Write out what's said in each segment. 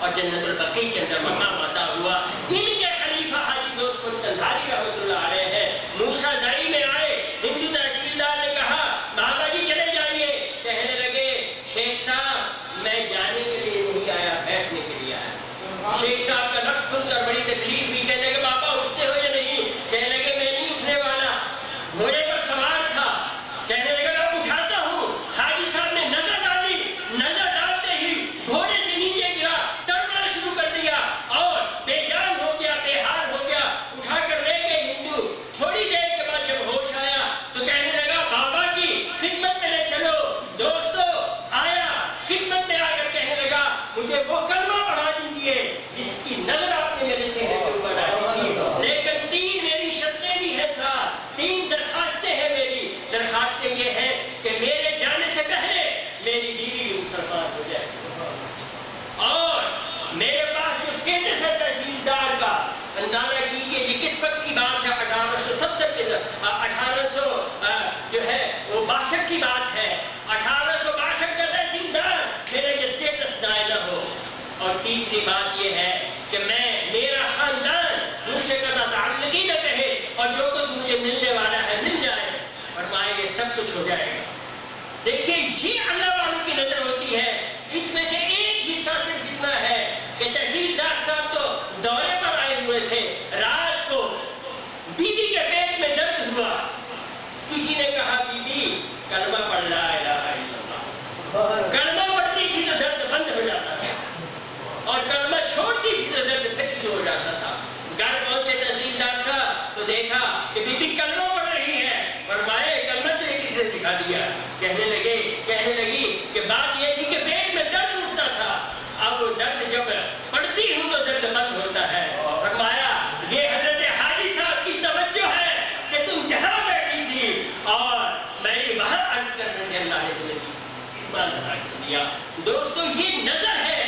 اور جنت البقیع کے اندر مقام عطا ہوا. ان کے خلیفہ حاجی دوست خان قندھاری رحمۃ اللہ علیہ ہیں. موسیٰ زائی میں آئے, ہندو تحصیلدار نے کہا بابا جی چلے جائیے. کہنے لگے شیخ صاحب میں جانے کے لیے نہیں آیا, بیٹھنے کے لیے آیا. شیخ صاحب کا لفظ سن کر بڑی تکلیف ہوئی. کہنے لگے بابا اٹھتے ہو یا نہیں؟ کہنے لگے میں نہیں اٹھنے والا, گھوڑے پر سوار تھا. کہنے لگے میں اٹھاتا ہوں. حاجی صاحب نے نظر ڈالی, نظر ڈالتے ہی گھوڑے سے نیچے گرا, تڑپنا شروع کر دیا اور بے جان ہو گیا, بے حال ہو گیا. اٹھا کر لے گئے ہندو. تھوڑی دیر کے بعد جب ہوش آیا تو کہنے لگا بابا کی خدمت میں لے چلو. دوستو آیا, خدمت میں آ کر کہنے لگا مجھے وہ کلمہ پڑھا دیجیے جس کی نظر آپ نے میرے چہرے پر اوپر ڈالی تھی. لیکن 3 میری شرطیں بھی ہیں ساتھ, 3 درخواستیں ہیں میری. درخواستیں یہ ہیں کہ میرے جانے سے پہلے میری بیوی بھی مسلمان ہو جائے, اور میرے پاس جو اسٹیٹس ہے تحصیلدار کا, اندازہ کیجئے یہ کس وقت کی بات ہے, 1870 کے 1800 جو ہے وہ 62 کی بات ہے. 1862 کا تحصیلدار میرا یہ اسٹیٹس دائرہ ہو. اور تیسری بات یہ ہے کہ میرا خاندان مجھ سے قطع تعلق ہی نہ کہے, اور جو کچھ مجھے ملنے والا ہے مل جائے. فرمائے یہ سب کچھ ہو جائے گا. دیکھیے یہ اللہ والوں کی نظر ہوتی ہے. اس میں سے ایک حصہ صرف اتنا ہے کہ تحصیلدار صاحب تو دورے پر آئے ہوئے تھے. رات کو بیوی کے پیٹ میں درد ہوا. کسی نے کہا بیوی کلمہ پڑھ لا الہ الا اللہ. کلمہ پڑھتی تھی تو درد بند ہو جاتا تھا, اور کلمہ چھوڑتی تھی تو درد پھر شروع ہو جاتا تھا. گھر پہنچے تحصیلدار صاحب تو دیکھا کہ بیوی کلمہ پڑھ رہی ہے. فرمائے کلمہ تو یہ کس نے سکھا دیا؟ کہنے لگی کہ بات یہ تھی کہ پیٹ میں درد اٹھتا تھا, اب وہ درد جب پڑتی ہوں تو درد بند ہوتا ہے. فرمایا یہ حضرت حاجی صاحب کی توجہ ہے کہ تم یہاں بیٹھی تھی اور میں نے وہاں عرض کرنے سے اللہ نے تمہیں ایمان عطا کر دیا. دوستو یہ نظر ہے,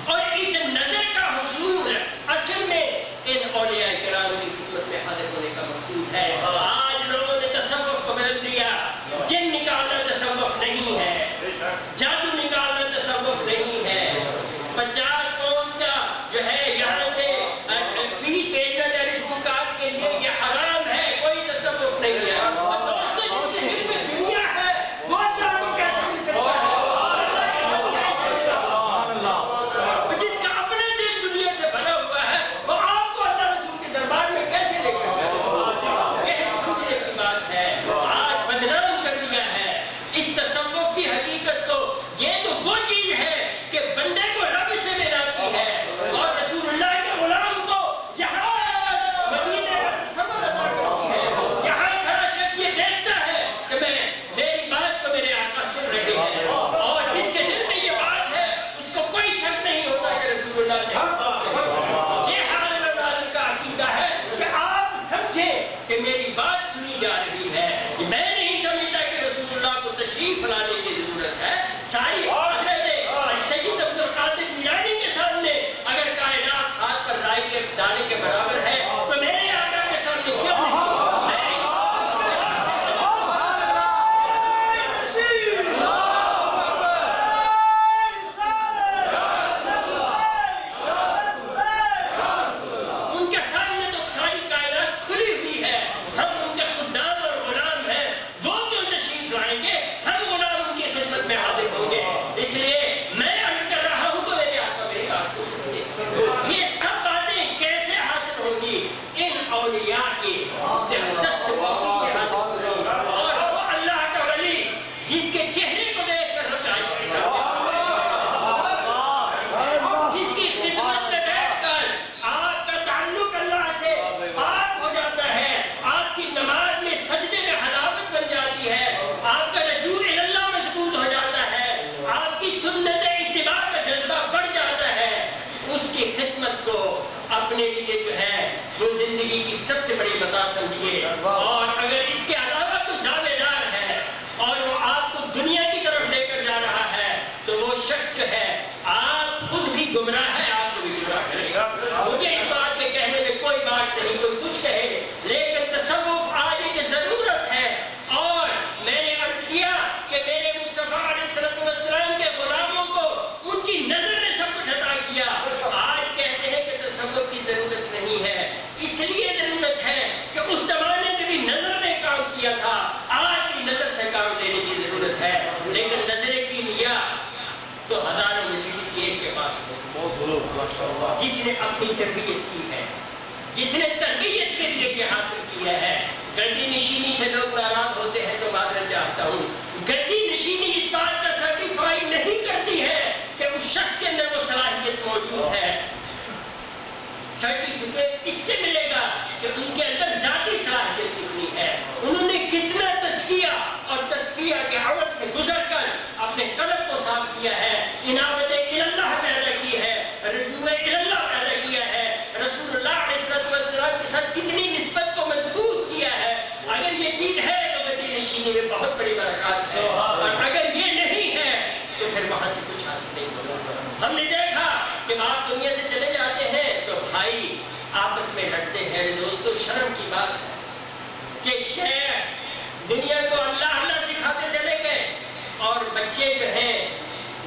اور اس نظر کا حصول اصل میں ان اولیاء کرام کی خدمت میں حاضر ہونے کا مقصود ہے. آج لوگوں نے تصوف کو بدل دیا. جن نکالنا تصوف نہیں ہے, جادو نکالنا تصوف نہیں ہے. 50 پاؤنڈ کا جو ہے یہاں سے فیس بھیجنا ٹیلی فون کارڈ کے لیے یہ حرام ہے, کوئی تصوف نہیں ہے. اور دوستو جس کے دل میں دنیا ہے وہ اللہ کو کیسے مل سکتا ہے؟ جس کا اپنا دل دنیا سے بھرا ہوا ہے وہ آپ کو اللہ رسول کے دربار میں کیسے لے کر جائے؟ یہ سمجھنے کی بات ہے. آج بدنام کر دیا ہے اس تصوف کی حقیقت کو. یہ تو وہ چیز ہے کہ بندے کو رب سے ملاتی ہے, اور رسول اللہ کے غلام کو یہاں مدینے کا تصور عطا کرتی ہے. یہاں کھڑا شخص یہ دیکھتا ہے کہ میری بات کو میرے آقا سن رہے ہیں, اور جس کے دل میں یہ بات ہے اس کو کوئی شک نہیں ہوتا کہ رسول اللہ سے. یہ حاضر ناظر کا عقیدہ ہے کہ آپ سمجھیں کہ میری بات سنی جا رہی ہے. میں نہیں سمجھتا کہ رسول اللہ کو تشریف لانے کی ضرورت ہے. ساری حضرت سید عبد القادر جیلانی کے سامنے اگر کائنات ہاتھ پر رائی کے دانے کے برابر ہے تو میرے آقا کے سامنے کیوں نہیں؟ ان کے سامنے تو ساری کائنات کھلی ہوئی ہے. ہم ان کے خدام اور غلام ہیں, وہ کیوں تشریف لائیں گے؟ ہم غلام ان کی خدمت میں حاضر ہوں گے. اس لیے میں عرض کر رہا ہوں تو میرے آقا میری بات کو سنیے. یہ سب باتیں کیسے حاصل ہوں گی؟ ان اولیاء کی دست بوسی سے حاصل ہوگی. اور وہ اللہ کا ولی جس کے چہرے کو دیکھ کر ہم جس کی خدمت میں بیٹھ کر آپ کا تعلق اللہ سے پاک ہو جاتا ہے, آپ کی نماز میں سجدے میں حلاوت بن جاتی ہے, آپ کا رجوع اللہ مضبوط ہو جاتا ہے, آپ کی سنت اتباع کا جذبہ بڑھ جاتا ہے. اس کی خدمت کو اپنے لیے جو ہے وہ زندگی کی سب سے بڑی متاع سمجھیے. اور اگر اس کے علاوہ کوئی دعوے دار ہے اور وہ آپ کو دنیا کی طرف لے کر جا رہا ہے تو وہ شخص جو ہے آپ خود بھی گمراہ ہے, آپ کو بھی گمراہ کرے گا. مجھے اس بات کے کہنے میں کوئی بات نہیں, کوئی کچھ کہے, لیکن تصوف آج کی ضرورت ہے. اور میں نے عرض کیا کہ میرے مصطفیٰ علیہ السلام کے غلاموں کو ان کی نظر نے سب کچھ عطا کیا. جس نے اپنی تربیت کی ہے، جس نے تربیت کے لیے یہ حاصل کیا ہے. گدی نشینی سے لوگ ناراض ہوتے ہیں تو معذرت چاہتا ہوں. گدی نشینی اس بات کا سرٹیفائی نہیں کرتی ہے کہ اس شخص کے اندر وہ صلاحیت موجود ہے. سرٹیفکیٹ اس سے ملے گا کہ ان کے اندر ذاتی صلاحیت کتنی ہے، انہوں نے کتنا تزکیہ اور تصفیہ کے عمل سے گزر کر اپنے قلب کو صاف کیا ہے، انابت اللہ پیدا کی ہے، رجوع اللہ پیدا کیا ہے، رسول اللہ علیہ السلام کے ساتھ کتنی نسبت کو مضبوط کیا ہے. اگر یہ چیز ہے تو گدی نشینی میں بہت بڑی برکات ہے، اور اگر یہ نہیں ہے تو پھر وہاں سے کچھ حاصل نہیں ہوگا. ہم نے دیکھا کہ آپ دنیا سے چلے جاتے ہیں تو بھائی آپس میں لڑتے ہیں. دوستو شرم کی بات ہے کہ شیخ دنیا کو اللہ اللہ سکھاتے چلے گئے اور بچے جو ہیں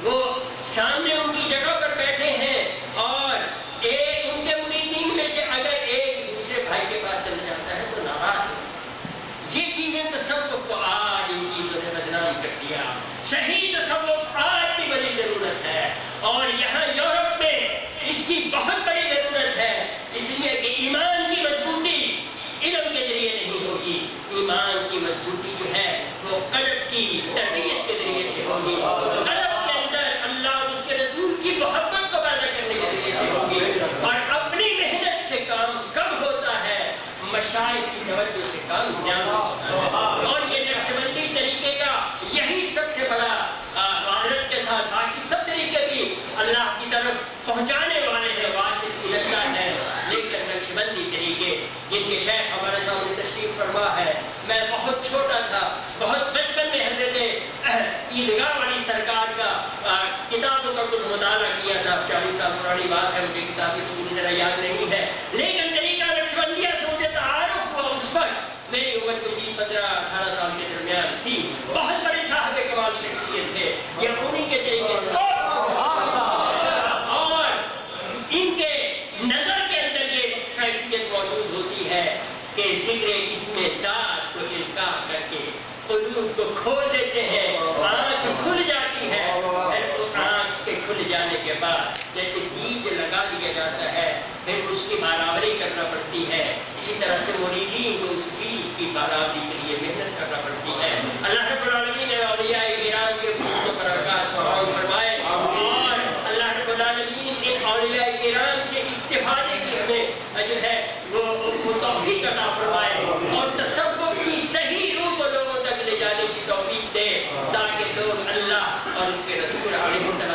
وہ سامنے ان کی جگہ پر بیٹھے ہیں، اور ایک ان کے مریدین میں سے اگر ایک دوسرے بھائی کے پاس چلا جاتا ہے تو ناراض ہے. یہ چیزیں تصوف کو آج ان چیزوں نے بدنام کر دیا. صحیح تصوف آج بھی بڑی ضرورت ہے، اور یہاں یورپ میں اس کی بہت بڑی ضرورت ہے، اس لیے کہ ایمان کی مضبوطی علم کے ذریعے نہیں ہوگی. ایمان کی مضبوطی جو ہے وہ قلب کی تربیت کے ذریعے سے ہوگی، قلب کے اندر اللہ اور اس کے رسول کی محبت کو پیدا کرنے کے ذریعے سے ہوگی. اور اپنی محنت سے کام کم ہوتا ہے، مشائخ کی توجہ سے کام زیادہ ہوتا ہے. اور یہ نقشبندی طریقے کا یہی سب سے بڑا معذرت کے ساتھ باقی سب طریقے بھی اللہ کی طرف پہنچانے والے ہیں، واصل اللہ ہے، لیکن نقشبندی طریقے جن کے شیخ ہمارے سامنے تشریف فرما ہے. میں بہت چھوٹا تھا، بہت بچپن میں حضرت عیدگاہ والی سرکار کا کتابوں کا کچھ مطالعہ کیا تھا. 40 سال پرانی بات ہے، مجھے کتابیں تو پوری طرح یاد نہیں ہے، لیکن طریقہ نقشبندیہ سے مجھے تعارف ہوا. اس وقت میری عمر کوئی 15-18 سال کے درمیان تھی. بہت بڑے صاحب کمال شخصیت تھے، یہ انہی کے طریقے سے اور ان کے نظر کے اندر یہ کیفیت موجود ہوتی ہے کہ ذکر اسم ذات کو القاء کر کے قلوب کو کھول دیتے ہیں، آنکھ کھل جاتی ہے. پھر وہ آنکھ کے کھل جانے کے بعد جیسے بیج لگا دیا جاتا ہے، پھر اس کی برابری کرنا پڑتی ہے. اسی طرح سے مریدین کو اس بیج کی برابری کے لیے محنت کرنا پڑتی ہے. اللہ رب العالمین نے اولیاء کرام کے فضل و برکات کو عام فرمائے، اور اللہ رب العالمین ان اولیاء کرام سے استفادے کی ہمیں جو ہے وہ توفیق عطا فرمائے، اور تصوف کی صحیح روح کو لوگوں تک لے جانے کی توفیق دے، تاکہ لوگ اللہ اور اس کے رسول علیہ السلام